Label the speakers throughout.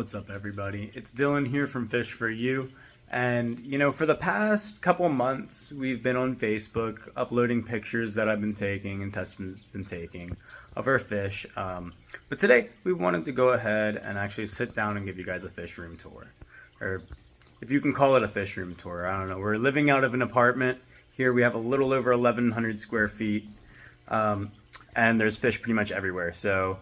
Speaker 1: What's up, everybody? It's Dylan here from Fish for You. And, you know, for the past couple months, we've been on Facebook uploading pictures that I've been taking and Tess's been taking of our fish. But today, we wanted to go ahead and actually sit down and give you guys a fish room tour. Or if you can call it a fish room tour, I don't know. We're living out of an apartment. Here we have a little over 1,100 square feet. And there's fish pretty much everywhere. So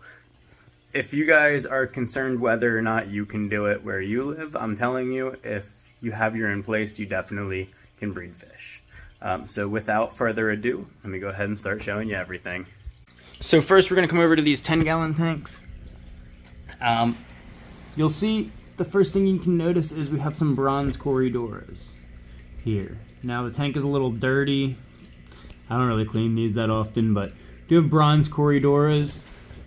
Speaker 1: if you guys are concerned whether or not you can do it where you live, I'm telling you, if you have your in place, you definitely can breed fish. So without further ado, let me go ahead and start showing you everything. So first we're going to come over to these 10-gallon tanks. You'll see the first thing you can notice is we have some bronze Corydoras here. Now the tank is a little dirty. I don't really clean these that often, but do have bronze Corydoras.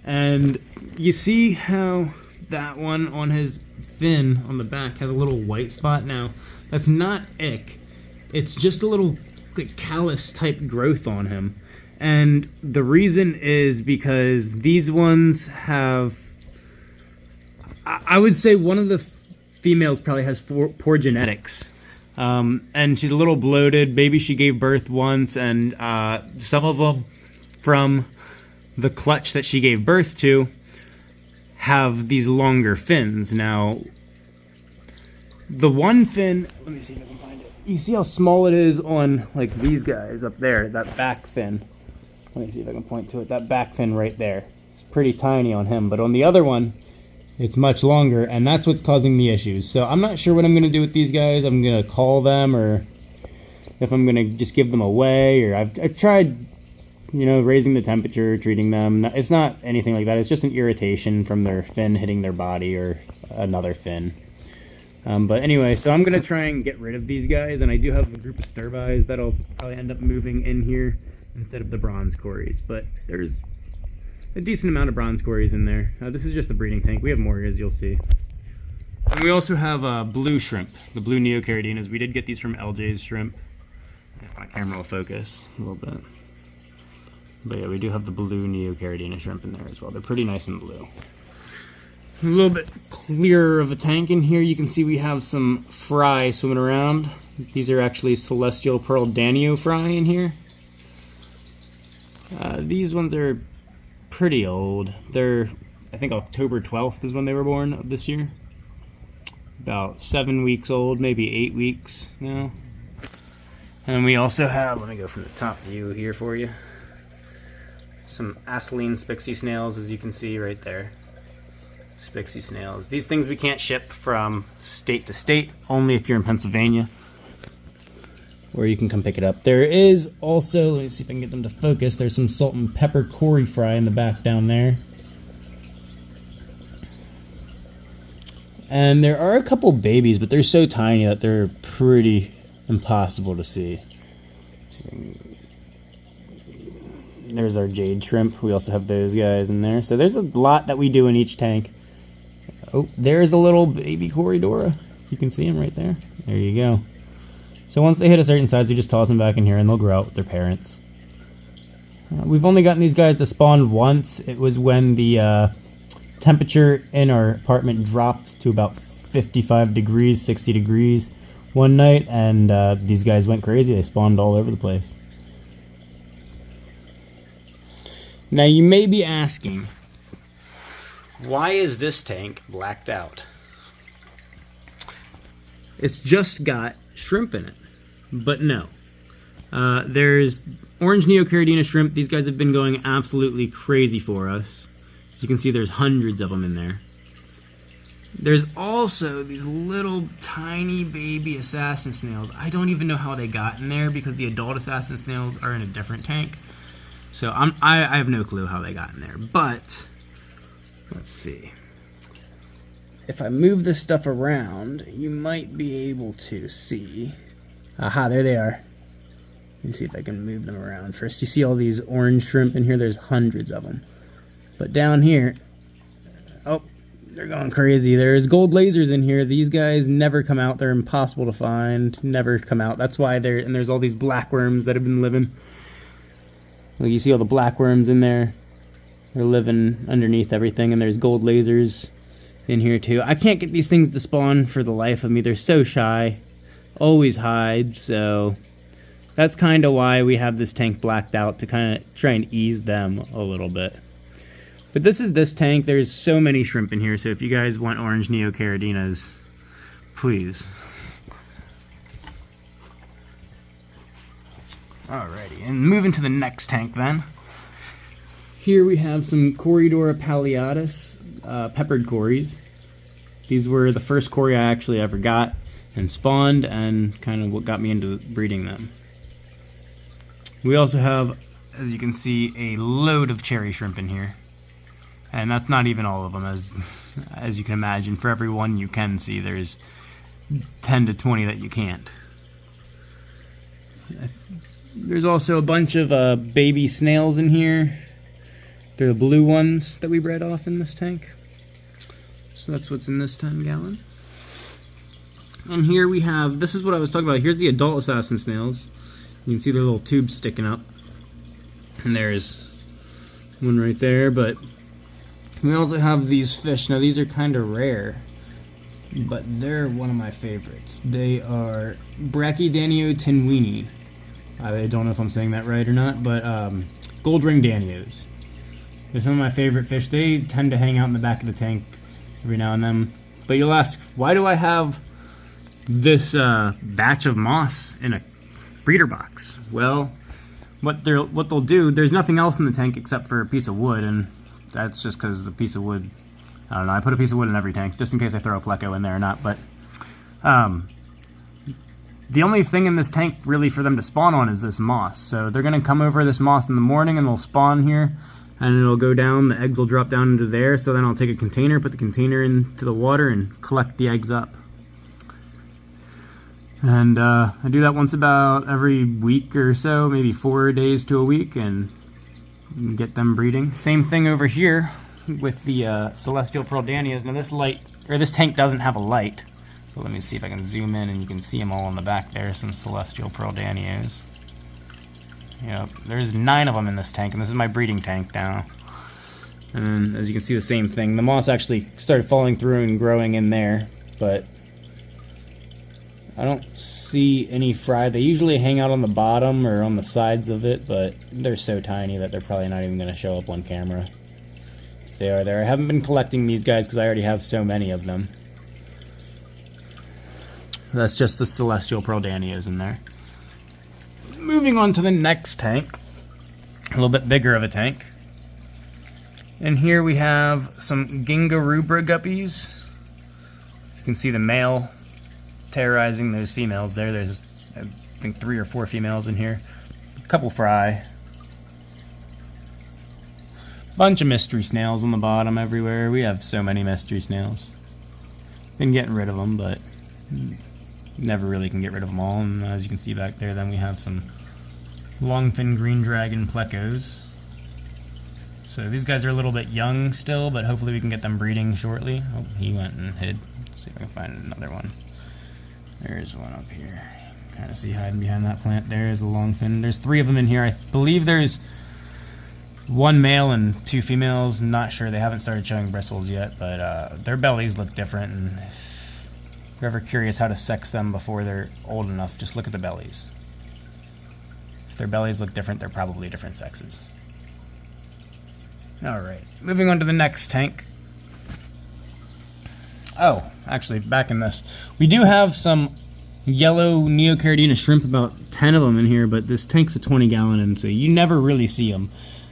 Speaker 1: And you see how that one on his fin on the back has a little white spot? Now, that's not ick. It's just a little like callus type growth on him. And the reason is because these ones have, I would say one of the females probably has poor genetics. And she's a little bloated. Maybe she gave birth once, and some of them from the clutch that she gave birth to have these longer fins. Now, the one fin, let me see if I can find it. You see how small it is on like these guys up there, that back fin. Let me see if I can point to it. That back fin right there. It's pretty tiny on him, but on the other one, it's much longer, and that's what's causing the issues. So I'm not sure what I'm going to do with these guys. I'm going to call them, or if I'm going to just give them away, or I've tried, you know, raising the temperature, treating them. It's not anything like that. It's just an irritation from their fin hitting their body or another fin. But anyway, so I'm going to try and get rid of these guys, and I do have a group of Stervis that'll probably end up moving in here instead of the bronze Corys. But there's a decent amount of bronze Corys in there. This is just the breeding tank. We have more, as you'll see. And we also have blue shrimp, the blue Neocaridina's. We did get these from LJ's Shrimp. If my camera will focus a little bit. But yeah, we do have the blue Neocaridina shrimp in there as well. They're pretty nice and blue. A little bit clearer of a tank in here. You can see we have some fry swimming around. These are actually Celestial Pearl Danio fry in here. These ones are pretty old. They're, I think October 12th is when they were born of this year. About 7 weeks old, maybe 8 weeks now. And we also have, let me go from the top view here for you, some Acyline Spixie snails, as you can see right there. Spixie snails. These things we can't ship from state to state, only if you're in Pennsylvania, or you can come pick it up. There is also, let me see if I can get them to focus, there's some salt and pepper Cory fry in the back down there. And there are a couple babies, but they're so tiny that they're pretty impossible to see. There's our jade shrimp. We also have those guys in there. So there's a lot that we do in each tank. Oh, there's a little baby Corydora. You can see them right there. There you go. So once they hit a certain size, we just toss them back in here and they'll grow out with their parents. We've only gotten these guys to spawn once. It was when the temperature in our apartment dropped to about 55 degrees, 60 degrees one night, and these guys went crazy. They spawned all over the place. Now you may be asking, why is this tank blacked out? It's just got shrimp in it, but no. There's orange Neocaridina shrimp. These guys have been going absolutely crazy for us. So you can see there's hundreds of them in there. There's also these little tiny baby assassin snails. I don't even know how they got in there because the adult assassin snails are in a different tank. So I have no clue how they got in there. But let's see. If I move this stuff around, you might be able to see. Aha, there they are. Let me see if I can move them around. First, you see all these orange shrimp in here? There's hundreds of them. But down here, oh, they're going crazy. There's gold lasers in here. These guys never come out. They're impossible to find. Never come out. That's why they're, and there's all these black worms that have been living. Like you see all the black worms in there. They're living underneath everything, and there's gold lasers in here too. I can't get these things to spawn for the life of me. They're so shy, always hide, so that's kind of why we have this tank blacked out, to kind of try and ease them a little bit. But this is this tank. There's so many shrimp in here, so if you guys want orange Neocaradinas, please. Alrighty, and moving to the next tank then. Here we have some Corydoras palliatus, peppered cories. These were the first cory I actually ever got and spawned, and kind of what got me into breeding them. We also have, as you can see, a load of cherry shrimp in here. And that's not even all of them, as you can imagine. For every one you can see, there's 10 to 20 that you can't. There's also a bunch of baby snails in here. They're the blue ones that we bred off in this tank. So that's what's in this 10-gallon. And here we have, this is what I was talking about. Here's the adult assassin snails. You can see their little tubes sticking up. And there's one right there, but we also have these fish. Now these are kind of rare, but they're one of my favorites. They are Brachydanio tinwini. I don't know if I'm saying that right or not, but gold ring danios. They're some of my favorite fish. They tend to hang out in the back of the tank every now and then. But you'll ask, why do I have this batch of moss in a breeder box? Well, what they'll do, there's nothing else in the tank except for a piece of wood, and that's just because the piece of wood, I don't know, I put a piece of wood in every tank, just in case I throw a pleco in there or not, but the only thing in this tank really for them to spawn on is this moss. So they're going to come over this moss in the morning and they'll spawn here, and it'll go down, the eggs will drop down into there, so then I'll take a container, put the container into the water, and collect the eggs up. And I do that once about every week or so, maybe 4 days to a week, and get them breeding. Same thing over here with the Celestial Pearl Danios. Now this tank doesn't have a light, but let me see if I can zoom in and you can see them all in the back there, some Celestial Pearl Danios. Yep, there's 9 of them in this tank, and this is my breeding tank now. And as you can see, the same thing. The moss actually started falling through and growing in there, but I don't see any fry. They usually hang out on the bottom or on the sides of it, but they're so tiny that they're probably not even going to show up on camera. If they are there. I haven't been collecting these guys because I already have so many of them. That's just the Celestial Pearl Danios in there. Moving on to the next tank. A little bit bigger of a tank. And here we have some Ginga rubra guppies. You can see the male terrorizing those females there. There's, I think, 3 or 4 females in here. A couple fry. Bunch of mystery snails on the bottom everywhere. We have so many mystery snails. Been getting rid of them, but never really can get rid of them all. And as you can see back there, then we have some longfin green dragon plecos. So these guys are a little bit young still, but hopefully we can get them breeding shortly. Oh, he went and hid. Let's see if I can find another one. There's one up here. Kind of see hiding behind that plant. There's a longfin. There's 3 of them in here. I believe there's 1 male and 2 females. Not sure. They haven't started showing bristles yet, but their bellies look different. And if you're ever curious how to sex them before they're old enough, just look at the bellies. If their bellies look different, they're probably different sexes. Alright, moving on to the next tank. Oh, actually, back in this. We do have some yellow Neocaridina shrimp, about 10 of them in here, but this tank's a 20-gallon, and so you never really see them.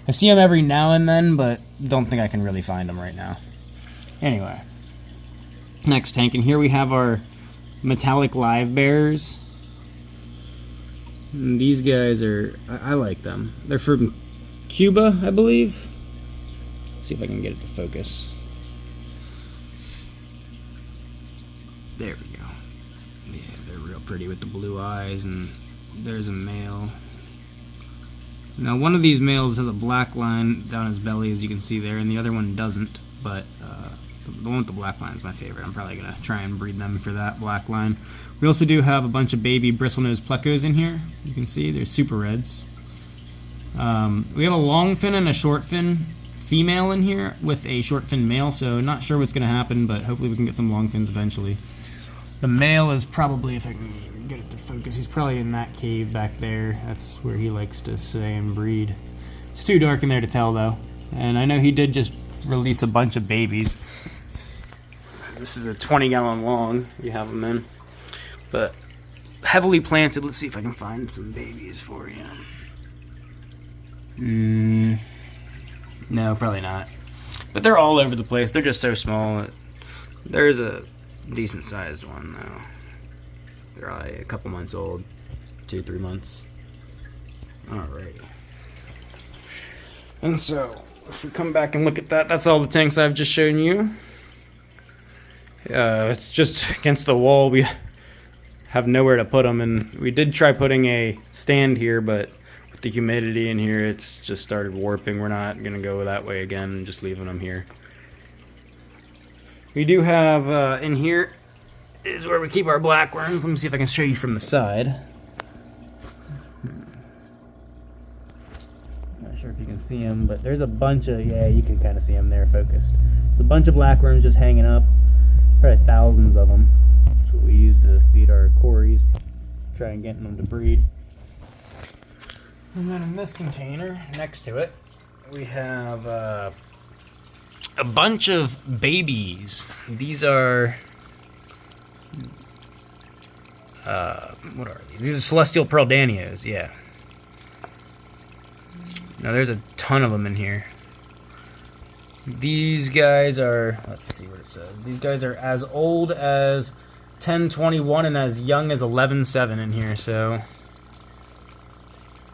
Speaker 1: I see them every now and then, but don't think I can really find them right now. Anyway, next tank, and here we have our metallic live bears. And these guys are, I like them. They're from Cuba, I believe. Let's see if I can get it to focus. There we go. Yeah, they're real pretty with the blue eyes, and there's a male. Now one of these males has a black line down his belly, as you can see there, and the other one doesn't, but the one with the black line is my favorite. I'm probably going to try and breed them for that black line. We also do have a bunch of baby bristlenose plecos in here. You can see they're super reds. We have a long fin and a short fin female in here with a short fin male, so not sure what's going to happen, but hopefully we can get some long fins eventually. The male is probably, if I can get it to focus, he's probably in that cave back there. That's where he likes to stay and breed. It's too dark in there to tell though. And I know he did just release a bunch of babies. This is a 20-gallon long you have them in. But heavily planted. Let's see if I can find some babies for you. No, probably not. But they're all over the place. They're just so small. There's a decent sized one though. They're probably a couple months old, 2-3 months. Alrighty. And so, if we come back and look at that, that's all the tanks I've just shown you. It's just against the wall. We have nowhere to put them, and we did try putting a stand here, but with the humidity in here, it's just started warping. We're not going to go that way again and just leaving them here. We do have, in here is where we keep our black worms. Let me see if I can show you from the side. Not sure if you can see them, but there's a bunch of, yeah, you can kind of see them there focused. There's a bunch of black worms just hanging up. Probably thousands of them. That's what we use to feed our cories, try and get them to breed. And then in this container, next to it, we have a bunch of babies. These are, what are these? These are Celestial Pearl Danios, yeah. Now there's a ton of them in here. These guys are, let's see what it says. These guys are as old as 1021 and as young as 11.7 in here, so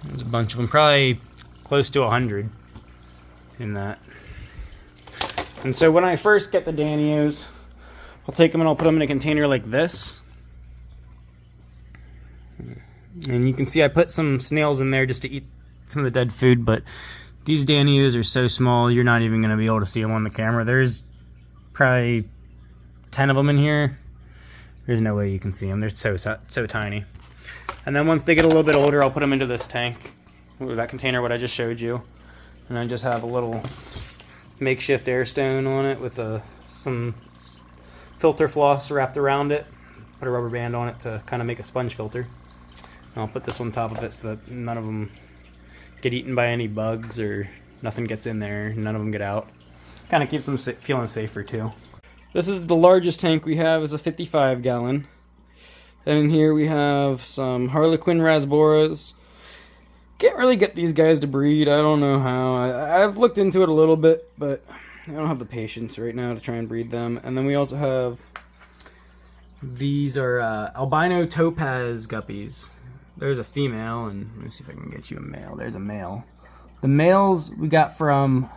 Speaker 1: there's a bunch of them, probably close to 100 in that. And so when I first get the Danios, I'll take them and I'll put them in a container like this. And you can see I put some snails in there just to eat some of the dead food, but these Danios are so small, you're not even going to be able to see them on the camera. There's probably 10 of them in here. There's no way you can see them. They're so tiny. And then once they get a little bit older, I'll put them into this tank, or that container, what I just showed you. And I just have a little makeshift air stone on it with some filter floss wrapped around it. Put a rubber band on it to kind of make a sponge filter. And I'll put this on top of it so that none of them get eaten by any bugs or nothing gets in there, none of them get out. Kind of keeps them feeling safer too. This is the largest tank we have, is a 55-gallon. And in here we have some Harlequin Rasboras. Can't really get these guys to breed. I don't know how. I've looked into it a little bit, but I don't have the patience right now to try and breed them. And then we also have, these are albino topaz guppies. There's a female, and let me see if I can get you a male. There's a male. The males we got from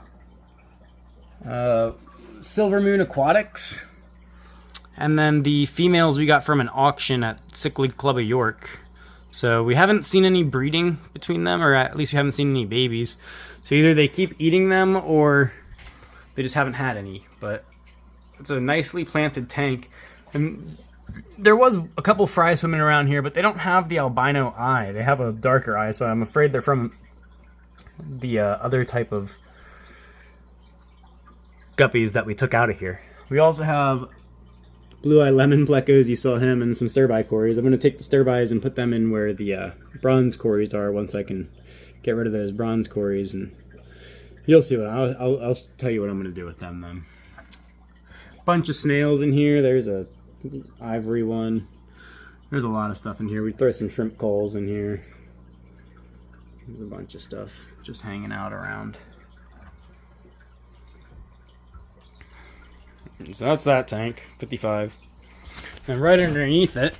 Speaker 1: Silver Moon Aquatics. And then the females we got from an auction at Cichlid Club of York. So we haven't seen any breeding between them, or at least we haven't seen any babies. So either they keep eating them or they just haven't had any. But it's a nicely planted tank. And there was a couple fry swimming around here, but they don't have the albino eye. They have a darker eye, so I'm afraid they're from the other type of guppies that we took out of here. We also have blue eye lemon plecos. You saw him, and some sturbi cories. I'm going to take the sturbis and put them in where the bronze cories are once I can get rid of those bronze cories, and you'll see what I'll tell you what I'm going to do with them then. Bunch of snails in here. There's a ivory one. There's a lot of stuff in here. We throw some shrimp coals in here. There's a bunch of stuff just hanging out around. And so that's that tank, 55. And right underneath it,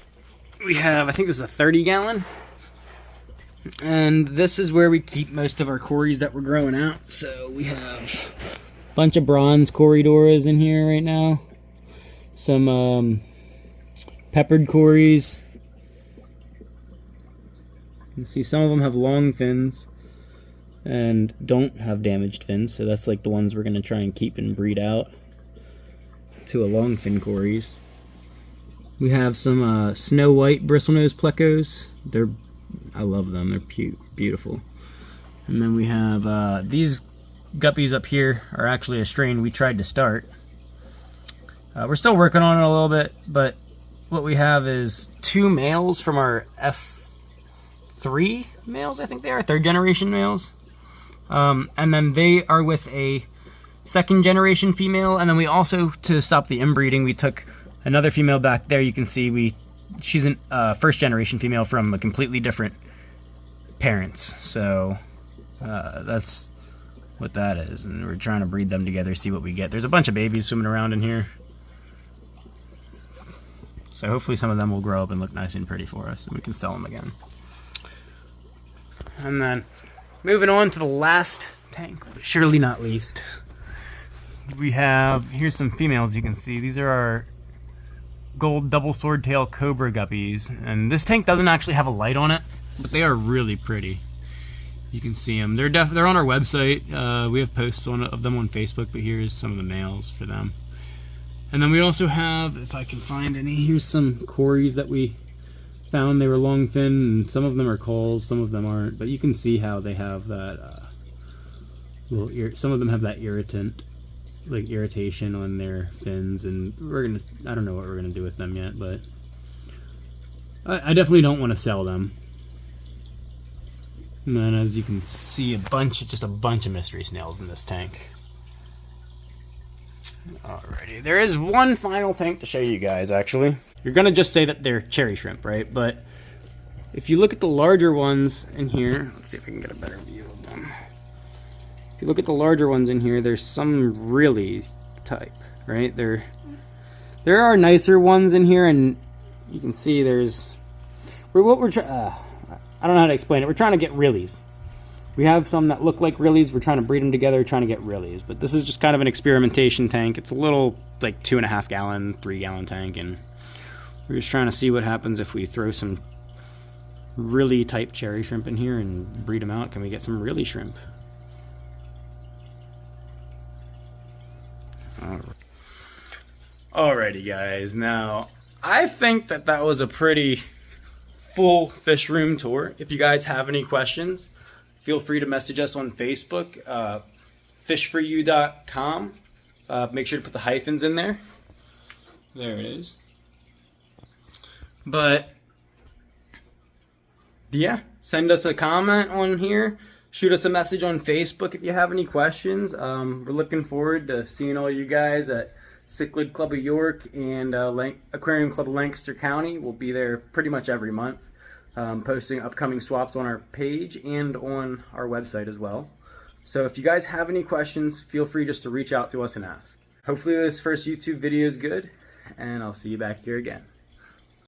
Speaker 1: we have, I think this is a 30-gallon. And this is where we keep most of our cories that we're growing out. So we have a bunch of bronze Corydoras in here right now. Some peppered cories. You see some of them have long fins and don't have damaged fins, so that's like the ones we're going to try and keep and breed out to a long fin cories. We have some snow white bristlenose plecos. I love them. They're beautiful. And then we have these guppies up here are actually a strain we tried to start. We're still working on it a little bit, but what we have is 2 males from our F3 males, I think they are, 3rd generation males. And then they are with a 2nd generation female, and then we also, to stop the inbreeding, we took another female back there. You can see she's a 1st generation female from a completely different parents, so that's what that is, and we're trying to breed them together, see what we get. There's a bunch of babies swimming around in here, so hopefully some of them will grow up and look nice and pretty for us, and we can sell them again. And then moving on to the last tank, but surely not least, we have, here's some females you can see. These are our gold double swordtail cobra guppies, and this tank doesn't actually have a light on it, but they are really pretty. You can see them. They're on our website. We have posts of them on Facebook, but here's some of the males for them. And then we also have, if I can find any, here's some cories that we found. They were long fin, and some of them are calls, some of them aren't, but you can see how they have that some of them have that irritation on their fins, and I don't know what we're gonna do with them yet, but I definitely don't want to sell them. And then, as you can see, just a bunch of mystery snails in this tank. Alrighty, there is one final tank to show you guys, actually. You're gonna just say that they're cherry shrimp, right? But if you look at the larger ones in here, let's see if we can get a better view of them. If you look at the larger ones in here, there's some really type, right? There are nicer ones in here, and you can see I don't know how to explain it. We're trying to get rillies. We have some that look like rillies. We're trying to breed them together, trying to get rillies. But this is just kind of an experimentation tank. It's a little, like, 2.5 gallon, 3 gallon tank, and we're just trying to see what happens if we throw some really type cherry shrimp in here and breed them out. Can we get some rilly shrimp? Alrighty, guys. Now, I think that was a pretty full fish room tour. If you guys have any questions, feel free to message us on Facebook, fishforyou.com. Make sure to put the hyphens in there. There it is. But yeah, send us a comment on here. Shoot us a message on Facebook if you have any questions. We're looking forward to seeing all you guys at Cichlid Club of York and Aquarium Club of Lancaster County. We'll be there pretty much every month, posting upcoming swaps on our page and on our website as well. So if you guys have any questions, feel free just to reach out to us and ask. Hopefully this first YouTube video is good, and I'll see you back here again.